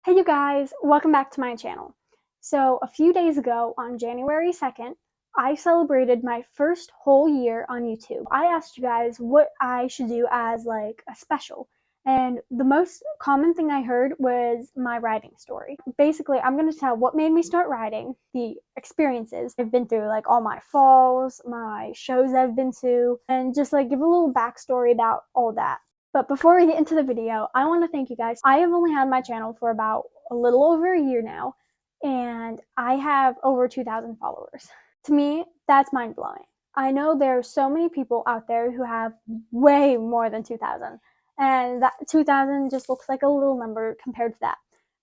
Hey you guys, welcome back to my channel. So a few days ago on January 2nd, I celebrated my first whole year on YouTube. I asked you guys what I should do as like a special, and the most common thing I heard was my writing story. Basically, I'm going to tell what made me start writing, the experiences I've been through, like all my falls, my shows I've been to, and just like give a little backstory about all that. But before we get into the video, I want to thank you guys. I have only had my channel for about a little over a year now, and I have over 2,000 followers. To me, that's mind-blowing. I know there are so many people out there who have way more than 2,000, and that 2,000 just looks like a little number compared to that.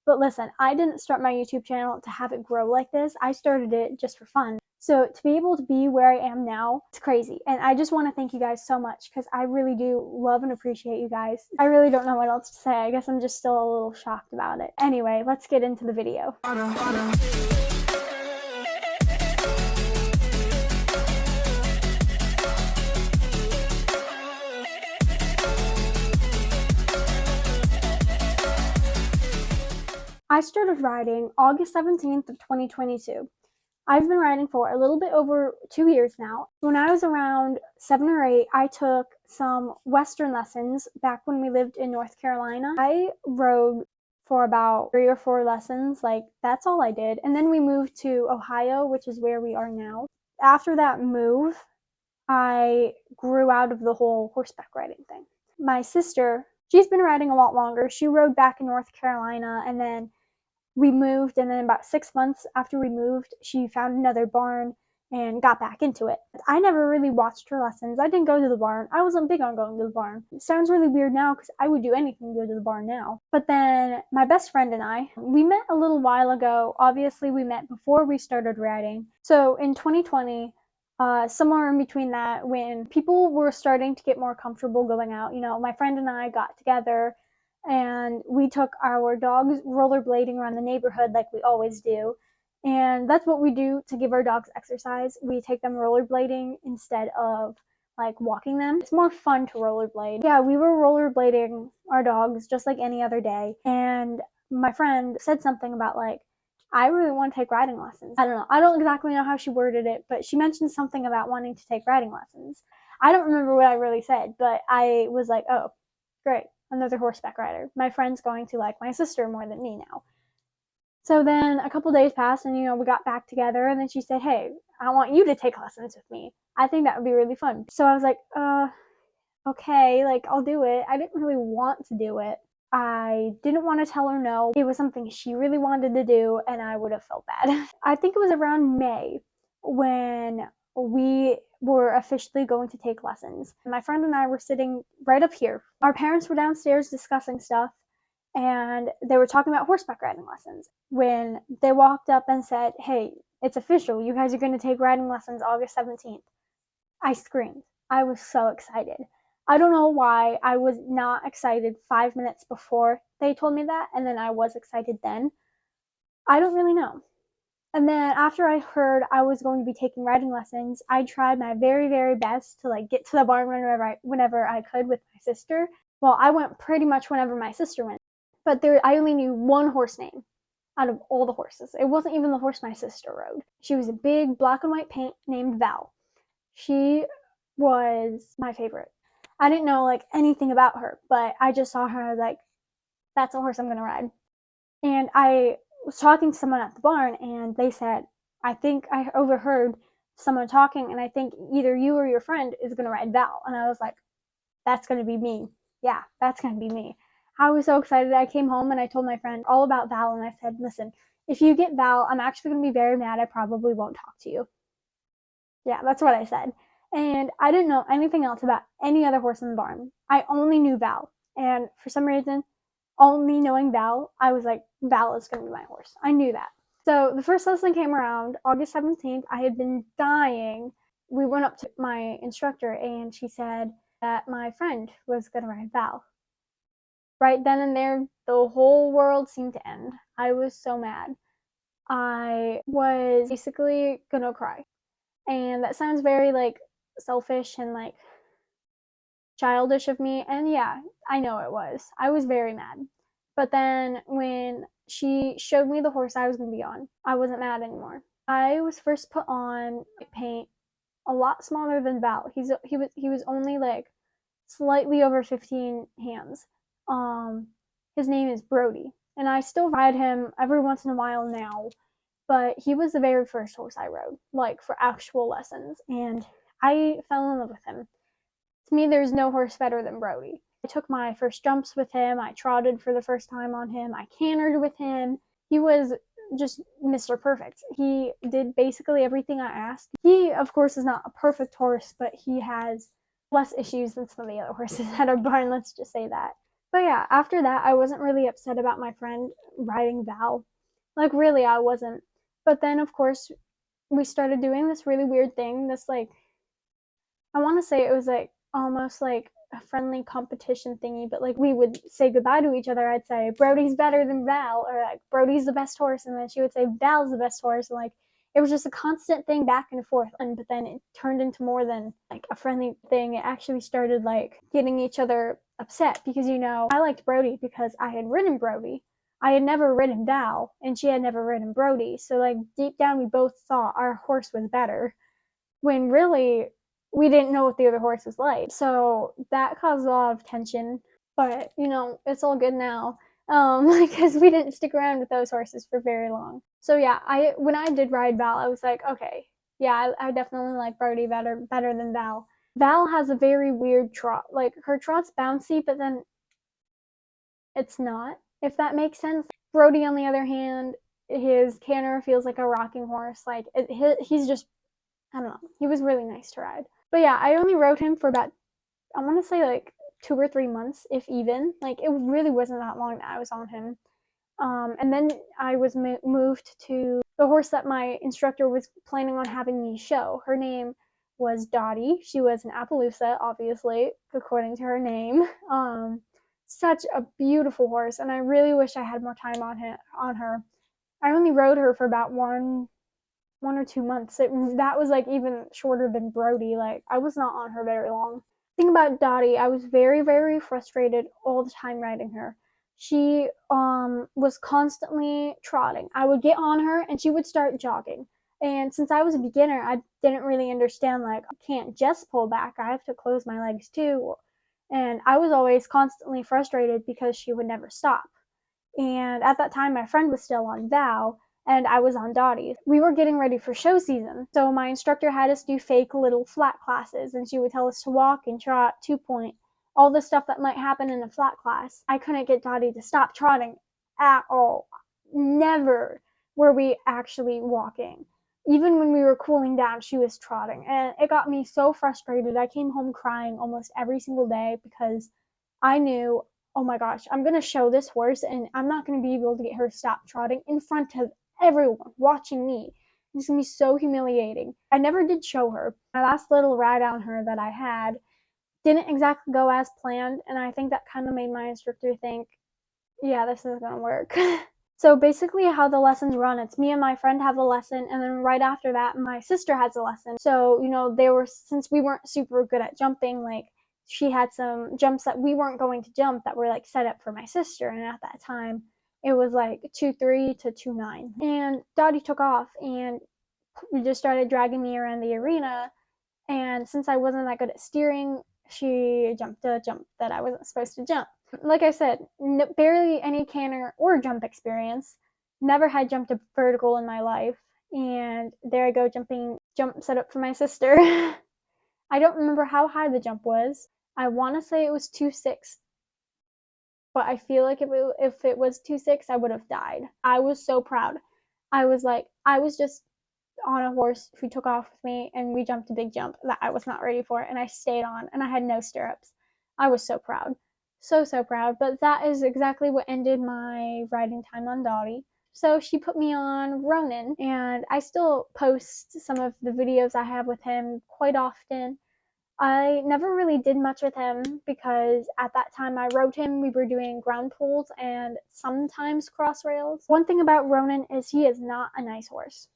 But listen, I didn't start my YouTube channel to have it grow like this. I started it just for fun. So to be able to be where I am now, it's crazy. And I just want to thank you guys so much because I really do love and appreciate you guys. I really don't know what else to say. I guess I'm just still a little shocked about it. Anyway, let's get into the video. I started writing August 17th of 2022. I've been writing for a little bit over 2 years now. When I was around 7 or 8, I took some Western lessons back when we lived in North Carolina. I wrote for about 3 or 4 lessons, like that's all I did. And then we moved to Ohio, which is where we are now. After that move, I grew out of the whole horseback riding thing. My sister, she's been riding a lot longer. She rode back in North Carolina, and then we moved, and then about 6 months after we moved, she found another barn and got back into it. I never really watched her lessons. I didn't go to the barn. I wasn't big on going to the barn. It sounds really weird now because I would do anything to go to the barn now. But then my best friend and I, we met a little while ago. Obviously, we met before we started riding. So in 2020, somewhere in between that, when people were starting to get more comfortable going out, my friend and I got together and we took our dogs rollerblading around the neighborhood like we always do. And that's what we do to give our dogs exercise. We take them rollerblading instead of like walking them. It's more fun to rollerblade. Yeah, we were rollerblading our dogs just like any other day. And my friend said something about like, I really want to take riding lessons. I don't know. I don't exactly know how she worded it, but she mentioned something about wanting to take riding lessons. I don't remember what I really said, but I was like, oh, great. Another horseback rider. My friend's going to like my sister more than me now. So then a couple days passed and, we got back together, and then she said, hey, I want you to take lessons with me. I think that would be really fun. So I was like, okay, like I'll do it. I didn't really want to do it. I didn't want to tell her no. It was something she really wanted to do, and I would have felt bad. I think it was around May when we were officially going to take lessons. My friend and I were sitting right up here. Our parents were downstairs discussing stuff, and they were talking about horseback riding lessons. When they walked up and said, hey, it's official. You guys are going to take riding lessons August 17th. I screamed. I was so excited. I don't know why I was not excited 5 minutes before they told me that, and then I was excited then. I don't really know. And then after I heard I was going to be taking riding lessons, I tried my very, very best to like get to the barn whenever I could with my sister. Well, I went pretty much whenever my sister went, but I only knew one horse name out of all the horses. It wasn't even the horse my sister rode. She was a big black and white paint named Val. She was my favorite. I didn't know like anything about her, but I just saw her and I was like, that's a horse I'm gonna ride. And I was talking to someone at the barn, and they said, I think I overheard someone talking, and I think either you or your friend is going to ride Val. And I was like, that's going to be me. Yeah, that's going to be me. I was so excited. I came home and I told my friend all about Val, and I said, listen, if you get Val, I'm actually going to be very mad. I probably won't talk to you. Yeah, that's what I said. And I didn't know anything else about any other horse in the barn. I only knew Val. And for some reason, only knowing Val, I was like, Val is going to be my horse. I knew that. So the first lesson came around August 17th. I had been dying. We went up to my instructor, and she said that my friend was going to ride Val. Right then and there, the whole world seemed to end. I was so mad. I was basically going to cry. And that sounds very like selfish and like childish of me, and yeah, I know it was. I was very mad. But then when she showed me the horse I was going to be on. I wasn't mad anymore. I was first put on paint a lot smaller than Val. He was only like slightly over 15 hands. His name is Brody, and I still ride him every once in a while now. But he was the very first horse I rode, like for actual lessons, and I fell in love with him. To me, there's no horse better than Brody. I took my first jumps with him. I trotted for the first time on him. I cantered with him. He was just Mr. Perfect. He did basically everything I asked. He, of course, is not a perfect horse, but he has less issues than some of the other horses at our barn, let's just say that. But yeah, after that, I wasn't really upset about my friend riding Val. Like, really, I wasn't. But then, of course, we started doing this really weird thing. This, like, I want to say it was like almost like a friendly competition thingy, but like we would say goodbye to each other. I'd say Brody's better than Val, or like Brody's the best horse, and then she would say Val's the best horse, and like it was just a constant thing back and forth. And but then it turned into more than like a friendly thing. It actually started like getting each other upset because I liked Brody because I had ridden Brody. I had never ridden Val, and she had never ridden Brody. So like deep down, we both thought our horse was better, when really we didn't know what the other horse was like. So that caused a lot of tension. But it's all good now. Because we didn't stick around with those horses for very long. So yeah, when I did ride Val, I was like, okay, yeah, I definitely like Brody better than Val. Val has a very weird trot. Like her trot's bouncy, but then it's not, if that makes sense. Brody, on the other hand, his canter feels like a rocking horse. Like he's just, I don't know. He was really nice to ride. But yeah, I only rode him for about, I want to say like 2 or 3 months, if even. Like it really wasn't that long that I was on him. And then I was moved to the horse that my instructor was planning on having me show. Her name was Dottie. She was an Appaloosa, obviously, according to her name. Such a beautiful horse, and I really wish I had more time on her. I only rode her for about 1 or 2 months. That was like even shorter than Brody. Like I was not on her very long. Thing about Dottie, I was very, very frustrated all the time riding her. She was constantly trotting. I would get on her and she would start jogging. And since I was a beginner, I didn't really understand, like, I can't just pull back. I have to close my legs too. And I was always constantly frustrated because she would never stop. And at that time, my friend was still on Val, and I was on Dottie. We were getting ready for show season, so my instructor had us do fake little flat classes, and she would tell us to walk and trot, 2-point, all the stuff that might happen in a flat class. I couldn't get Dottie to stop trotting at all. Never were we actually walking. Even when we were cooling down, she was trotting, and it got me so frustrated. I came home crying almost every single day because I knew, oh my gosh, I'm going to show this horse and I'm not going to be able to get her to stop trotting in front of everyone watching me. It's going to be so humiliating. I never did show her. My last little ride on her that I had didn't exactly go as planned, and I think that kind of made my instructor think, yeah, this isn't going to work. So basically how the lessons run, it's me and my friend have a lesson, and then right after that, my sister has a lesson. So, since we weren't super good at jumping, like, she had some jumps that we weren't going to jump that were like set up for my sister, and at that time it was like 2-3 to 2-9, and Dottie took off and we just started dragging me around the arena, and since I wasn't that good at steering, she jumped a jump that I wasn't supposed to jump. Like I said, barely any canter or jump experience. Never had jumped a vertical in my life, and there I go jump set up for my sister. I don't remember how high the jump was. I want to say it was 2.6, but I feel like if it was 2.6, I would have died. I was so proud. I was just on a horse who took off with me, and we jumped a big jump that I was not ready for, and I stayed on, and I had no stirrups. I was so proud. So, so proud. But that is exactly what ended my riding time on Dottie. So she put me on Ronan, and I still post some of the videos I have with him quite often. I never really did much with him because at that time I rode him, we were doing ground pulls and sometimes cross rails. One thing about Ronan is he is not a nice horse.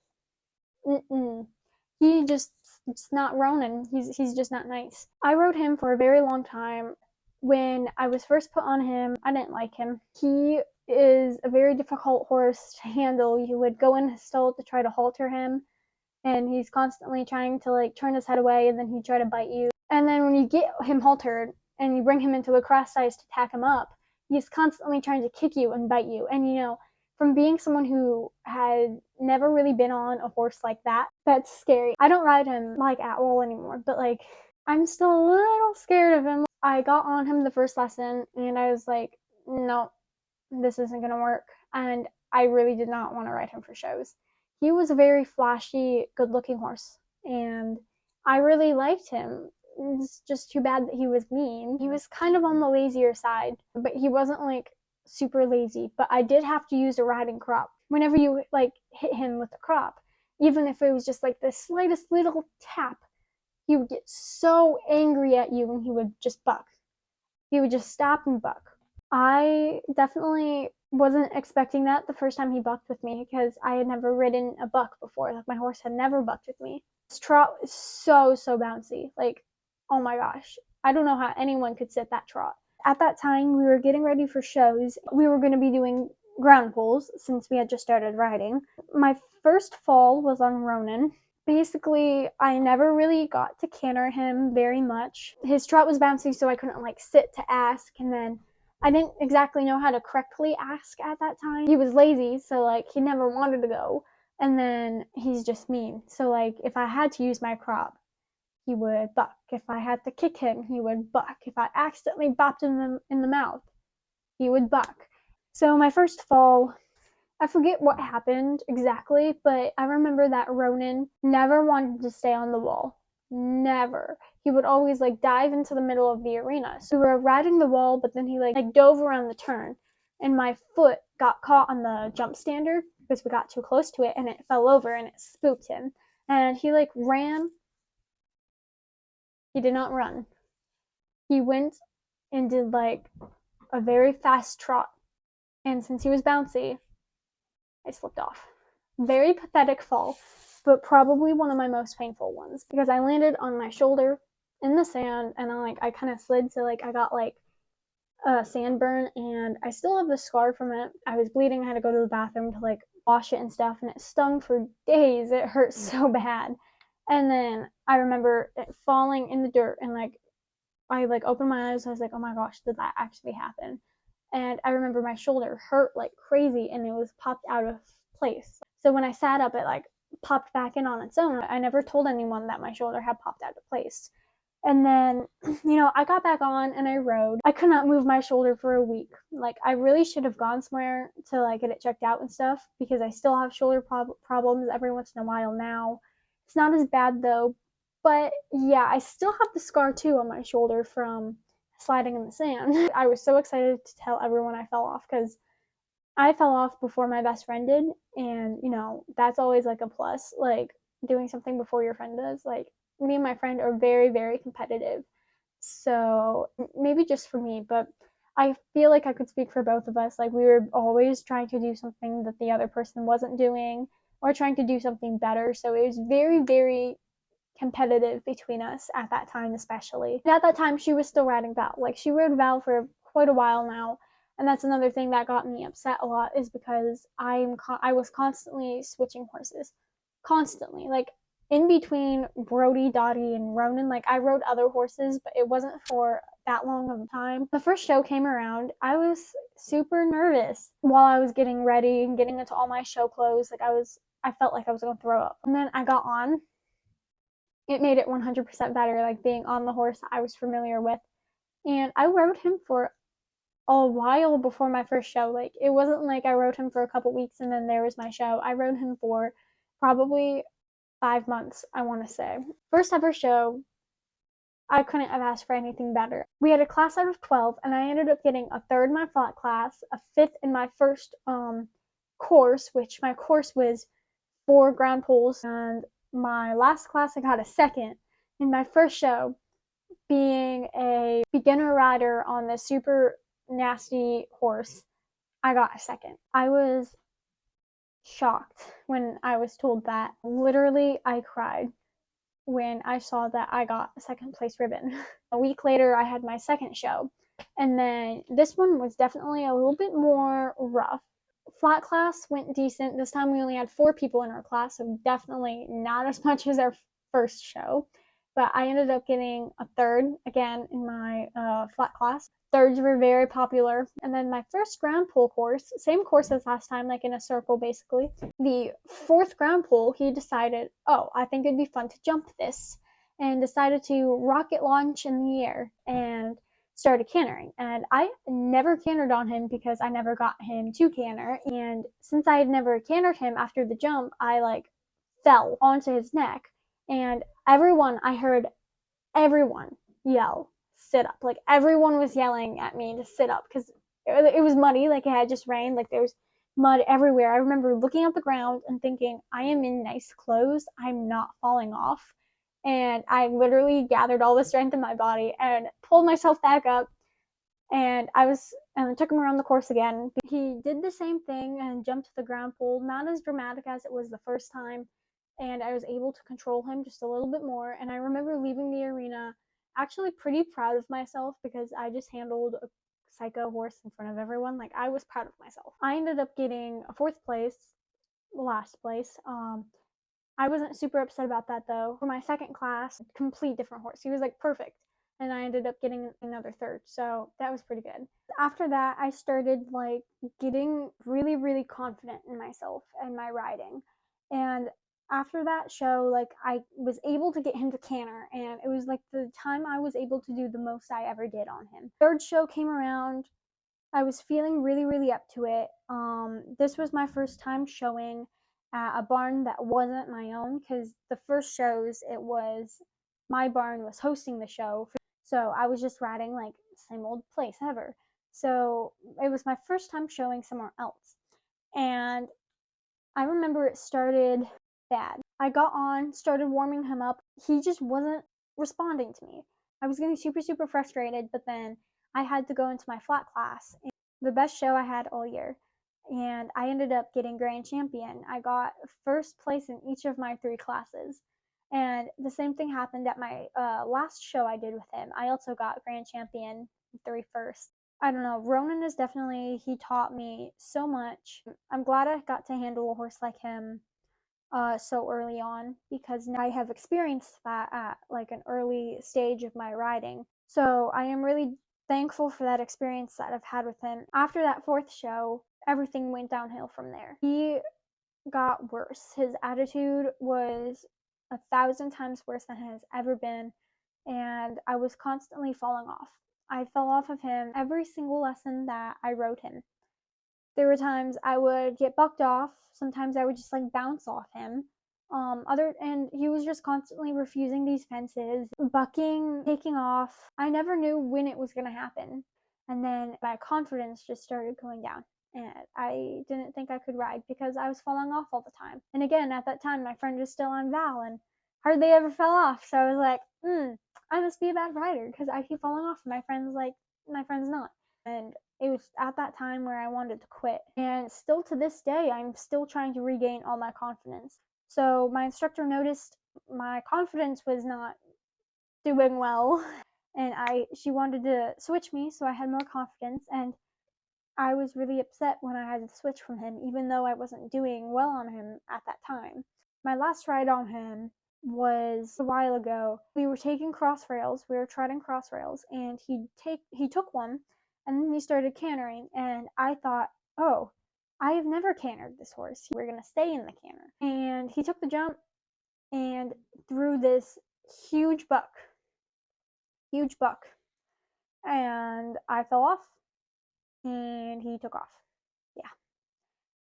It's not Ronan. He's just not nice. I rode him for a very long time. When I was first put on him, I didn't like him. He is a very difficult horse to handle. You would go in his stall to try to halter him, and he's constantly trying to like turn his head away, and then he'd try to bite you. And then when you get him haltered and you bring him into a cross size to tack him up, he's constantly trying to kick you and bite you. And from being someone who had never really been on a horse like that, that's scary. I don't ride him like at all anymore, but like I'm still a little scared of him. I got on him the first lesson and I was like, no, this isn't gonna work. And I really did not want to ride him for shows. He was a very flashy, good looking horse, and I really liked him. It's just too bad that he was mean. He was kind of on the lazier side, but he wasn't like super lazy. But I did have to use a riding crop. Whenever you like hit him with a crop, even if it was just like the slightest little tap, he would get so angry at you and he would just buck. He would just stop and buck. I definitely wasn't expecting that the first time he bucked with me because I had never ridden a buck before. Like my horse had never bucked with me. This trot is so bouncy. Like, oh my gosh. I don't know how anyone could sit that trot. At that time, we were getting ready for shows. We were going to be doing ground pulls since we had just started riding. My first fall was on Ronan. Basically, I never really got to canter him very much. His trot was bouncy, so I couldn't like sit to ask, and then I didn't exactly know how to correctly ask at that time. He was lazy, so like he never wanted to go, and then he's just mean. So like if I had to use my crop, he would buck. If I had to kick him, he would buck. If I accidentally bopped him in the mouth, he would buck. So my first fall, I forget what happened exactly, but I remember that Ronan never wanted to stay on the wall. Never. He would always like dive into the middle of the arena. So we were riding the wall, but then he like dove around the turn, and my foot got caught on the jump stander because we got too close to it, and it fell over and it spooked him. And he like ran. He did not run. He went and did like a very fast trot. And since he was bouncy, I slipped off. Very pathetic fall, but probably one of my most painful ones because I landed on my shoulder in the sand and I kind of slid, so like I got like a sandburn and I still have the scar from it. I was bleeding. I had to go to the bathroom to like wash it and stuff, and it stung for days. It hurt so bad. And then I remember it falling in the dirt, and like I like opened my eyes. I was like, oh my gosh, did that actually happen? And I remember my shoulder hurt like crazy and it was popped out of place. So when I sat up, it like popped back in on its own. I never told anyone that my shoulder had popped out of place. And then, I got back on and I rode. I could not move my shoulder for a week. Like, I really should have gone somewhere to like get it checked out and stuff because I still have shoulder problems every once in a while now. It's not as bad though. But yeah, I still have the scar too on my shoulder from sliding in the sand. I was so excited to tell everyone I fell off because I fell off before my best friend did, and that's always like a plus, like doing something before your friend does. Like me and my friend are very, very competitive. So maybe just for me, but I feel like I could speak for both of us. Like we were always trying to do something that the other person wasn't doing or trying to do something better. So it was very, very competitive between us at that time, especially. And at that time, she was still riding Val. Like she rode Val for quite a while now, and that's another thing that got me upset a lot is because I was constantly switching horses, constantly. Like in between Brody, Dottie, and Ronan, like I rode other horses, but it wasn't for that long of a time. The first show came around, I was super nervous while I was getting ready and getting into all my show clothes. Like I felt like I was gonna throw up. And then I got on. It made it 100% better, like being on the horse I was familiar with. And I rode him for a while before my first show. Like it wasn't like I rode him for a couple weeks and then there was my show. I rode him for probably 5 months, I want to say. First ever show, I couldn't have asked for anything better. We had a class out of 12 and I ended up getting a third in my flat class, a fifth in my first course, which my course was 4 ground pulls, and my last class I got a second. In my first show, being a beginner rider on the super nasty horse, I got a second. I was shocked when I was told that. Literally, I cried when I saw that I got a second place ribbon. A week later, I had my second show. And then this one was definitely a little bit more rough. Flat class went decent. This time we only had 4 people in our class, so definitely not as much as our first show. But I ended up getting a third again in my flat class. Thirds were very popular. And then my first ground pool course, same course as last time, like in a circle basically. The fourth ground pool, he decided, oh, I think it'd be fun to jump this, and decided to rocket launch in the air and started cantering. And I never cantered on him because I never got him to canter. And since I had never cantered him after the jump, I fell onto his neck. And I heard everyone yell, sit up. Like everyone was yelling at me to sit up because it was muddy, like it had just rained, like there was mud everywhere. I remember looking at the ground and thinking, I am in nice clothes, I'm not falling off. And I literally gathered all the strength in my body and pulled myself back up. And I took him around the course again. He did the same thing and jumped to the ground pool, not as dramatic as it was the first time. And I was able to control him just a little bit more. And I remember leaving the arena actually pretty proud of myself because I just handled a psycho horse in front of everyone. Like I was proud of myself. I ended up getting a fourth place, last place. I wasn't super upset about that though. For my second class, complete different horse. He was like perfect. And I ended up getting another third. So that was pretty good. After that, I started getting really, really confident in myself and my riding. And after that show, I was able to get him to canter, and it was like the time I was able to do the most I ever did on him. Third show came around. I was feeling really, really up to it. This was my first time showing at a barn that wasn't my own because the first shows, it was my barn was hosting the show. So I was just riding same old place ever. So it was my first time showing somewhere else. And I remember it started bad. I got on, started warming him up. He just wasn't responding to me. I was getting super, super frustrated, but then I had to go into my flat class. The best show I had all year. And I ended up getting grand champion. I got first place in each of my 3 classes. And the same thing happened at my last show I did with him. I also got grand champion 3 first. I don't know. Ronan is definitely, he taught me so much. I'm glad I got to handle a horse like him so early on because now I have experienced that at an early stage of my riding. So I am really thankful for that experience that I've had with him. After that fourth show, everything went downhill from there. He got worse. His attitude was 1,000 times worse than it has ever been, and I was constantly falling off. I fell off of him every single lesson that I rode him. There were times I would get bucked off. Sometimes I would just bounce off him. And he was just constantly refusing these fences, bucking, taking off. I never knew when it was gonna happen. And then my confidence just started going down. And I didn't think I could ride because I was falling off all the time. And again, at that time, my friend was still on Val and hardly ever fell off. So I was like, I must be a bad rider because I keep falling off. And my friend's not. And it was at that time where I wanted to quit. And still to this day, I'm still trying to regain all my confidence. So my instructor noticed my confidence was not doing well, and she wanted to switch me so I had more confidence, and I was really upset when I had to switch from him, even though I wasn't doing well on him at that time. My last ride on him was a while ago. We were taking cross rails, we were trotting cross rails, and he took one, and then he started cantering, and I thought, oh, I have never cantered this horse. We're gonna stay in the canter. And he took the jump and threw this huge buck, huge buck, and I fell off, and he took off. Yeah,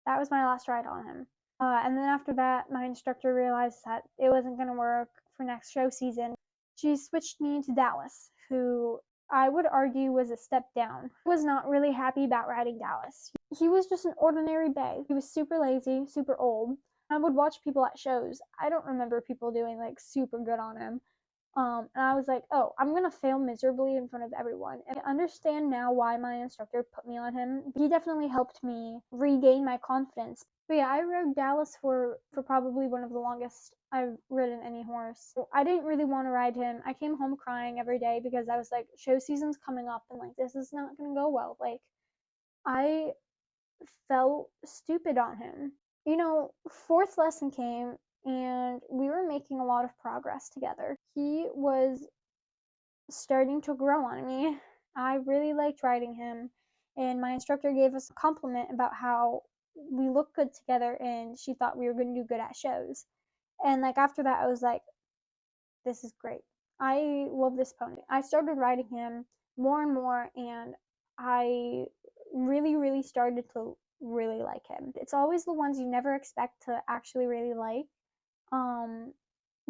that was my last ride on him. And then after that, my instructor realized that it wasn't going to work for next show season. She switched me to Dallas, who I would argue was a step down. I was not really happy about riding Dallas. He was just an ordinary bay. He was super lazy, super old. I would watch people at shows. I don't remember people doing super good on him. And I was like, oh, I'm gonna fail miserably in front of everyone. And I understand now why my instructor put me on him. He definitely helped me regain my confidence. But yeah, I rode Dallas for probably one of the longest I've ridden any horse. I didn't really want to ride him. I came home crying every day because I was like, show season's coming up and like this is not gonna go well. Like I felt stupid on him. Fourth lesson came and we were making a lot of progress together. He was starting to grow on me. I really liked riding him, and my instructor gave us a compliment about how we looked good together and she thought we were going to do good at shows. And like after that, I was like, this is great. I love this pony. I started riding him more and more, and I really, really started to really like him. It's always the ones you never expect to actually really like. Um,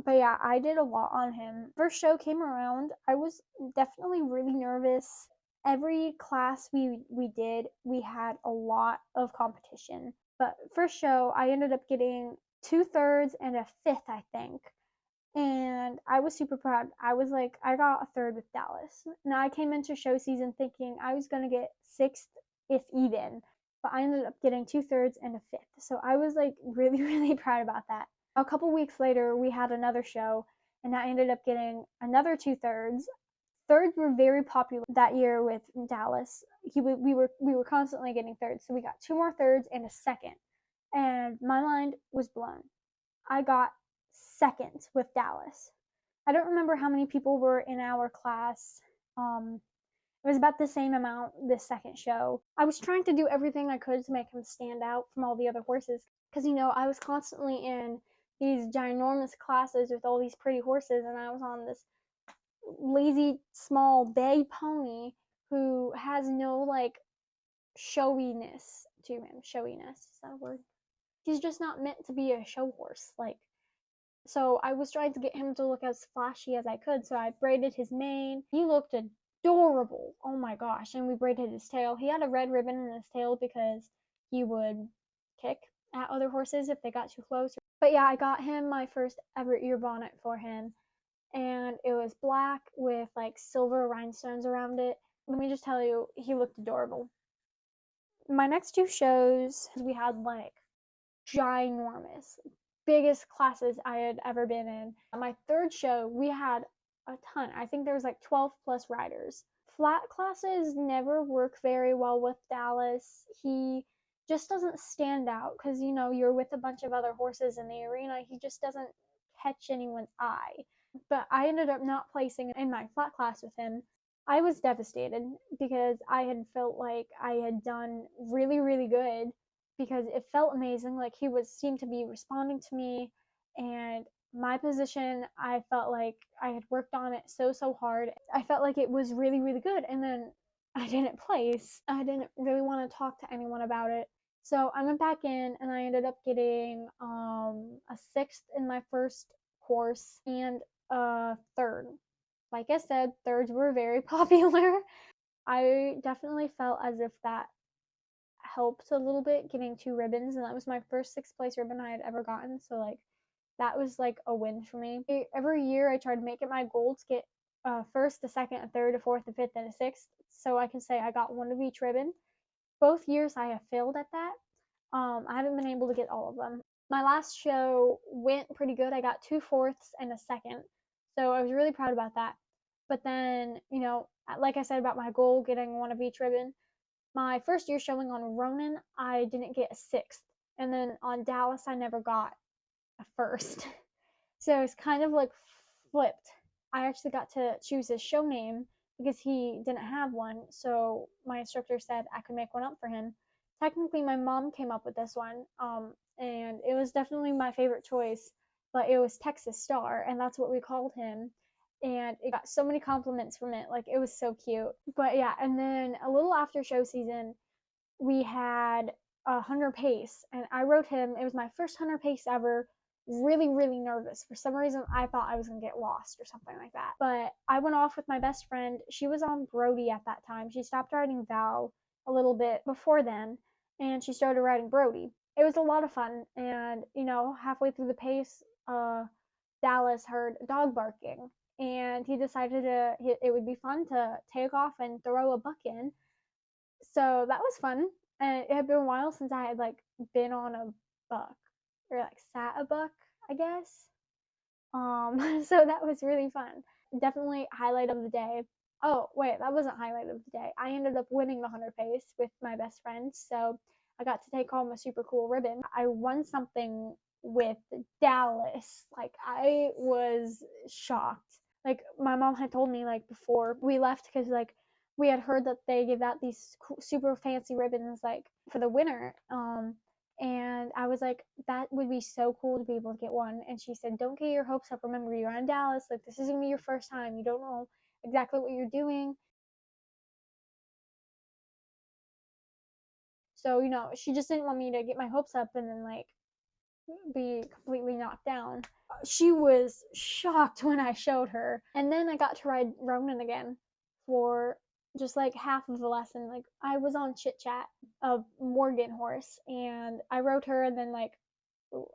but yeah, I did a lot on him. First show came around, I was definitely really nervous. Every class we did, we had a lot of competition. But first show, I ended up getting 2/3 and a fifth, I think. And I was super proud. I was like, I got a third with Dallas. Now I came into show season thinking I was gonna get sixth, if even, but I ended up getting 2/3 and a fifth. So I was like really, really proud about that. A couple weeks later, we had another show, and I ended up getting another 2/3. Thirds were very popular that year with Dallas. We were constantly getting thirds, so we got two more thirds and a second, and my mind was blown. I got second with Dallas. I don't remember how many people were in our class. It was about the same amount this second show. I was trying to do everything I could to make him stand out from all the other horses because, I was constantly in these ginormous classes with all these pretty horses, and I was on this lazy, small bay pony who has no, like, showiness to him. Showiness, is that a word? He's just not meant to be a show horse. So I was trying to get him to look as flashy as I could, so I braided his mane. He looked adorable. Oh my gosh. And we braided his tail. He had a red ribbon in his tail because he would kick at other horses if they got too close. But yeah, I got him my first ever ear bonnet for him, and it was black with like silver rhinestones around it. Let me just tell you, he looked adorable. My next two shows, we had like ginormous, biggest classes I had ever been in. On my third show, we had a ton. I think there was like 12 plus riders. Flat classes never work very well with Dallas. He just doesn't stand out because, you're with a bunch of other horses in the arena. He just doesn't catch anyone's eye. But I ended up not placing in my flat class with him. I was devastated because I had felt like I had done really, really good because it felt amazing. Like he seemed to be responding to me, and my position, I felt like I had worked on it so hard. I felt like it was really, really good, and then I didn't place. I didn't really want to talk to anyone about it. So I went back in and I ended up getting a sixth in my first course and a third. Like I said, thirds were very popular. I definitely felt as if that helped a little bit getting two ribbons, and that was my first sixth place ribbon I had ever gotten. So like that was like a win for me. Every year I try to make it my goal to get first, a second, a third, a fourth, a fifth, and a sixth, so I can say I got one of each ribbon. Both years I have failed at that. I haven't been able to get all of them. My last show went pretty good. I got 2/4 and a second, so I was really proud about that. But then, like I said about my goal, getting one of each ribbon, my first year showing on Ronan, I didn't get a sixth. And then on Dallas, I never got a first. So it's kind of like flipped. I actually got to choose his show name because he didn't have one. So my instructor said I could make one up for him. Technically, my mom came up with this one, and it was definitely my favorite choice, but it was Texas Star, and that's what we called him. And it got so many compliments from it. Like, it was so cute. But yeah, and then a little after show season, we had a hunter pace, and I rode him. It was my first hunter pace ever. Really, really nervous. For some reason, I thought I was gonna get lost or something like that. But I went off with my best friend. She was on Brody at that time. She stopped riding Val a little bit before then, and she started riding Brody. It was a lot of fun, and halfway through the pace, Dallas heard a dog barking, and he decided it would be fun to take off and throw a buck in. So that was fun. And it had been a while since I had like been on a buck or like sat a buck, I guess. So that was really fun. Definitely highlight of the day. Oh, wait, that wasn't highlight of the day. I ended up winning the 100 pace with my best friend. So I got to take home a super cool ribbon. I won something with Dallas. Like, I was shocked. Like, my mom had told me, like, before we left, because, like, we had heard that they give out these super fancy ribbons, like, for the winner. And I was like, that would be so cool to be able to get one. And she said, don't get your hopes up. Remember, you're in Dallas. Like, this is going to be your first time. You don't know exactly what you're doing. So, she just didn't want me to get my hopes up and then, like, be completely knocked down. She was shocked when I showed her. And then I got to ride Ronan again for just like half of the lesson. Like, I was on Chit Chat, a Morgan horse, and I rode her, and then like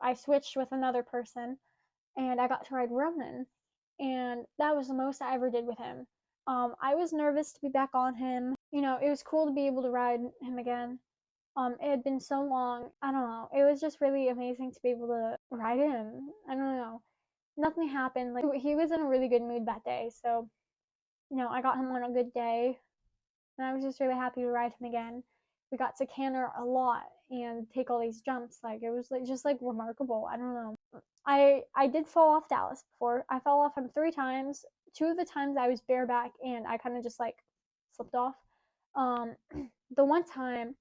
I switched with another person and I got to ride Ronan. And that was the most I ever did with him. I was nervous to be back on him. It was cool to be able to ride him again. It had been so long. I don't know. It was just really amazing to be able to ride him. I don't know. Nothing happened. Like, he was in a really good mood that day, so I got him on a good day, and I was just really happy to ride him again. We got to canter a lot and take all these jumps. Like, it was like just like remarkable. I don't know. I did fall off Dallas before. I fell off him 3 times. 2 of the times I was bareback and I kind of just like slipped off. Um, the one time,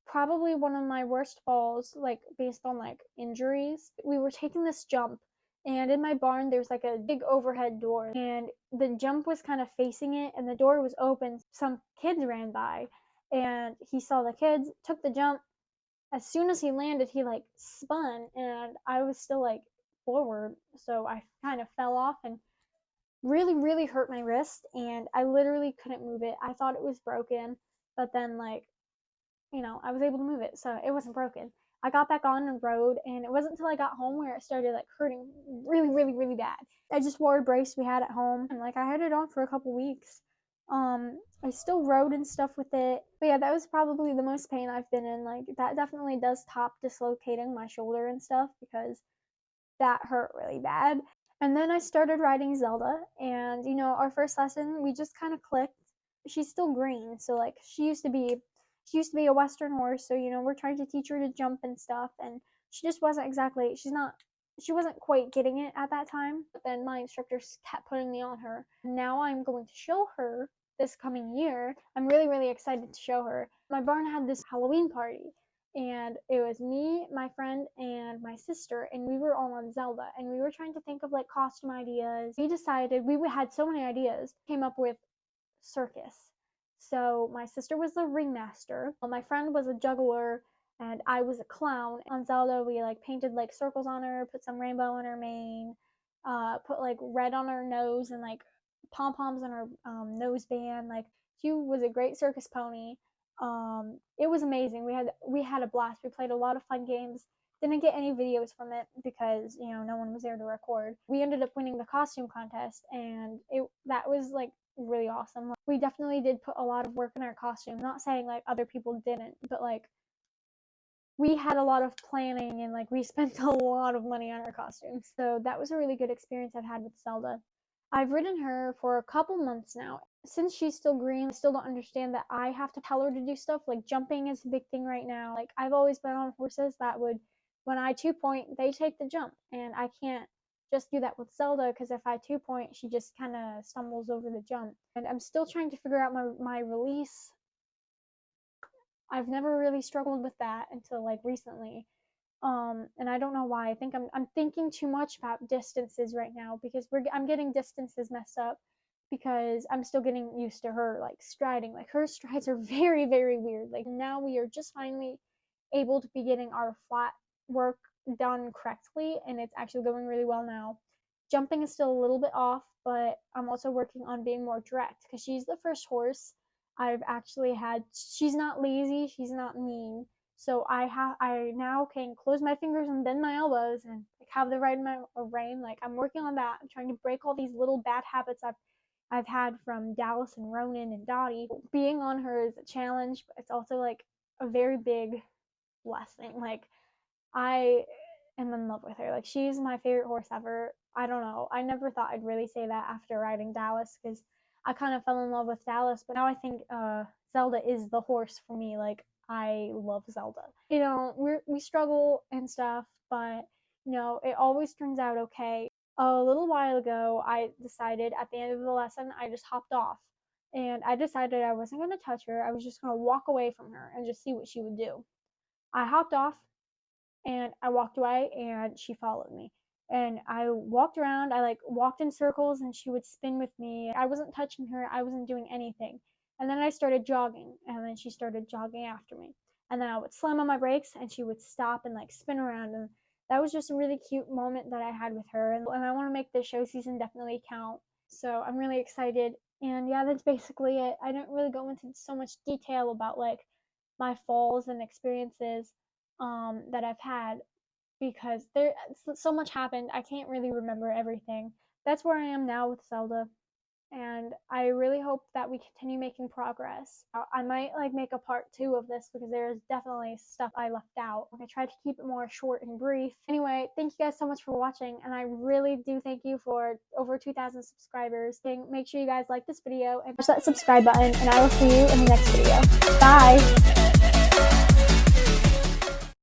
probably one of my worst falls, like based on like injuries. We were taking this jump, and in my barn there's like a big overhead door, and the jump was kind of facing it, and the door was open. Some kids ran by, and he saw the kids, took the jump. As soon as he landed, he like spun, and I was still like forward, so I kind of fell off and really, really hurt my wrist, and I literally couldn't move it. I thought it was broken, but then like I was able to move it, so it wasn't broken. I got back on and rode, and it wasn't until I got home where it started like hurting really, really, really bad. I just wore a brace we had at home, and like I had it on for a couple weeks. I still rode and stuff with it, but yeah, that was probably the most pain I've been in. Like, that definitely does top dislocating my shoulder and stuff, because that hurt really bad. And then I started riding Zelda, and our first lesson, we just kind of clicked. She's still green, so like she used to be a Western horse, so we're trying to teach her to jump and stuff, and she just wasn't exactly she wasn't quite getting it at that time. But then my instructors kept putting me on her. Now I'm going to show her this coming year. I'm really, really excited to show her. My barn had this Halloween party, and it was me, my friend, and my sister, and we were all on Zelda, and we were trying to think of like costume ideas. We decided we had so many ideas, came up with circus. So my sister was the ringmaster, my friend was a juggler, and I was a clown. On Zelda, we like painted like circles on her, put some rainbow on her mane, put like red on her nose, and like pom poms on her nose band. Like, she was a great circus pony. It was amazing. We had a blast. We played a lot of fun games. Didn't get any videos from it because no one was there to record. We ended up winning the costume contest, and that was like really awesome. We definitely did put a lot of work in our costume. Not saying like other people didn't, but like we had a lot of planning, and like we spent a lot of money on our costumes. So that was a really good experience I've had with Zelda. I've ridden her for a couple months now. Since she's still green, I still don't understand that I have to tell her to do stuff. Like, jumping is a big thing right now. Like, I've always been on horses that would, when I 2-point, they take the jump, and I can't just do that with Zelda, because if I 2-point, she just kind of stumbles over the jump. And I'm still trying to figure out my release. I've never really struggled with that until like recently. And I don't know why. I think I'm thinking too much about distances right now, because I'm getting distances messed up, because I'm still getting used to her like striding. Like, her strides are very, very weird. Like, now we are just finally able to be getting our flat work done correctly, and it's actually going really well now. Jumping is still a little bit off, but I'm also working on being more direct, because she's the first horse I've actually had. She's not lazy, she's not mean, So I now can close my fingers and bend my elbows and like have the right amount of rain. Like I'm working on that. I'm trying to break all these little bad habits I've had from Dallas and Ronan and Dottie. Being on her is a challenge, but it's also like a very big blessing. Like I am in love with her. Like she's my favorite horse ever. I don't know. I never thought I'd really say that after riding Dallas because I kind of fell in love with Dallas, but now I think Zelda is the horse for me. Like I love Zelda. You know, we struggle and stuff, but you know, it always turns out okay. A little while ago, I decided at the end of the lesson, I just hopped off. And I decided I wasn't going to touch her. I was just going to walk away from her and just see what she would do. I hopped off and I walked away and she followed me. And I walked around, I like walked in circles and she would spin with me. I wasn't touching her, I wasn't doing anything. And then I started jogging and then she started jogging after me. And then I would slam on my brakes and she would stop and like spin around. And that was just a really cute moment that I had with her. And I want to make the show season definitely count. So I'm really excited. And yeah, that's basically it. I didn't really go into so much detail about like my falls and experiences that I've had because there so much happened. I can't really remember everything. That's where I am now with Zelda, and I really hope that we continue making progress. I might like make a part 2 of this because there's definitely stuff I left out. I tried to keep it more short and brief. Anyway, thank you guys so much for watching, and I really do thank you for over 2,000 subscribers. Make sure you guys like this video and push that subscribe button, and I will see you in the next video.